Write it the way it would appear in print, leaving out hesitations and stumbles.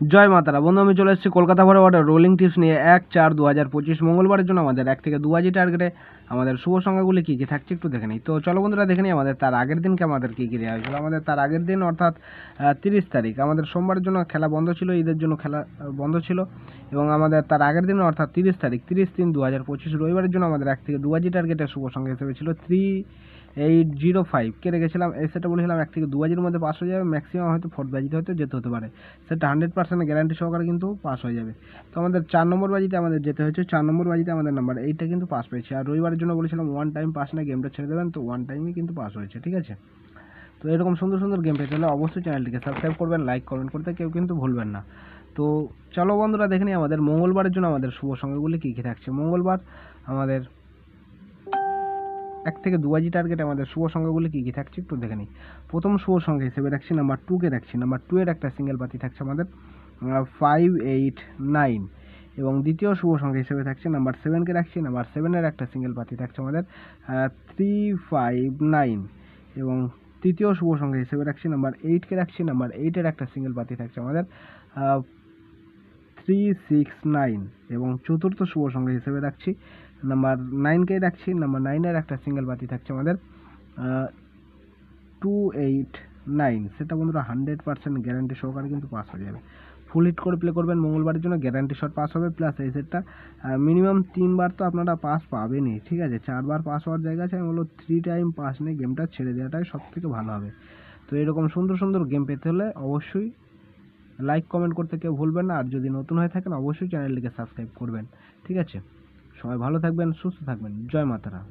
জয় মাতারা বন্ধু, আমি চলে এসেছি কলকাতা ফরওয়ার্ডের রোলিং টিপস নিয়ে 1/4/2025 মঙ্গলবারের জন্য আমাদের 1 থেকে 2 বাজি টার্গেটে আমাদের শুভ সংখ্যাগুলি কী কী থাকছে একটু দেখে নিই। তো চলো বন্ধুরা দেখে নিই আমাদের তার আগের দিনকে আমাদের কী কী দেওয়া হয়েছিল। আমাদের তার আগের দিন অর্থাৎ 30 তারিখ আমাদের সোমবারের জন্য খেলা বন্ধ ছিল, ঈদের জন্য খেলা বন্ধ ছিল। এবং আমাদের তার আগের দিন অর্থাৎ 30 তারিখ 30/3/2025 রবিবারের জন্য আমাদের 1 থেকে 2 বাজি টার্গেটের শুভ সংখ্যা হিসেবে ছিল 3805 কে রেখেছিলাম। এই সেটা বলেছিলাম 1 থেকে 2 বাজির মধ্যে পাস হয়ে যাবে, ম্যাক্সিমাম হয়তো 4 বাজিতে হয়তো যেতে হতে পারে, সেটা 100% গ্যারান্টি সহকারে কিন্তু পাস হয়ে যাবে। তো আমাদের 4 নম্বর বাজিতে আমাদের যেতে হয়েছে, 4 নম্বর বাজিতে আমাদের নাম্বার 8টা কিন্তু পাস পেয়েছে। আর রবিবারের জন্য বলেছিলাম 1 টাইম পাস না গেমটা ছেড়ে দেবেন, তো 1 টাইমই কিন্তু পাস হয়েছে, ঠিক আছে। তো এরকম সুন্দর সুন্দর গেম পেতে হলে অবশ্যই চ্যানেলটিকে সাবস্ক্রাইব করবেন, লাইক কমেন্ট করতে কেউ কিন্তু ভুলবেন না। তো চলো বন্ধুরা দেখে নিই আমাদের মঙ্গলবারের জন্য আমাদের শুভ সংখ্যাগুলি কী কী থাকছে। মঙ্গলবার আমাদের 1 থেকে 2 বাজি টার্গেট আমাদের শুভ সংখ্যাগুলি কী কী থাকছে একটু দেখে নিই। প্রথম শুভ সংখ্যা হিসেবে রাখছি নাম্বার 2কে রাখছি। নাম্বার 2 এর একটা সিঙ্গেল পাতি থাকছে আমাদের 589, এবং দ্বিতীয় শুভ সংখ্যা হিসেবে থাকছে নাম্বার 7কে রাখছি। নাম্বার 7 এর একটা সিঙ্গেল পাতি থাকছে আমাদের 359, এবং তৃতীয় শুভ সংখ্যা হিসেবে রাখছি নাম্বার 8কে রাখছি। নাম্বার 8 এর একটা সিঙ্গেল পাতি থাকছে আমাদের 369, এবং চতুর্থ শুভ সংখ্যা হিসেবে রাখছি নাম্বার 9কে রাখছি। নাম্বার 9 এর একটা সিঙ্গেল বাতি থাকছে আমাদের 289, সেটা বন্ধুরা 100% গ্যারান্টি সহকারে কিন্তু পাস হয়ে যাবে। ফুল হিট করে প্লে করবেন মঙ্গলবারের জন্য, গ্যারান্টি শট পাস হবে। প্লাস এই সেটটা মিনিমাম 3বার তো আপনারা পাস পাবেনই, ঠিক আছে। 4বার পাস হওয়ার জায়গা আছে, আমি বলবো 3 টাইম পাস নিয়ে গেমটা ছেড়ে দেওয়াটাই সব থেকে ভালো হবে। তো এরকম সুন্দর সুন্দর গেম পেতে হলে অবশ্যই লাইক কমেন্ট করতে কেউ ভুলবেন না। আর যদি নতুন হয়ে থাকেন অবশ্যই চ্যানেলটিকে সাবস্ক্রাইব করবেন, ঠিক আছে। সবাই ভালো থাকবেন, সুস্থ থাকবেন, জয় মাতারা।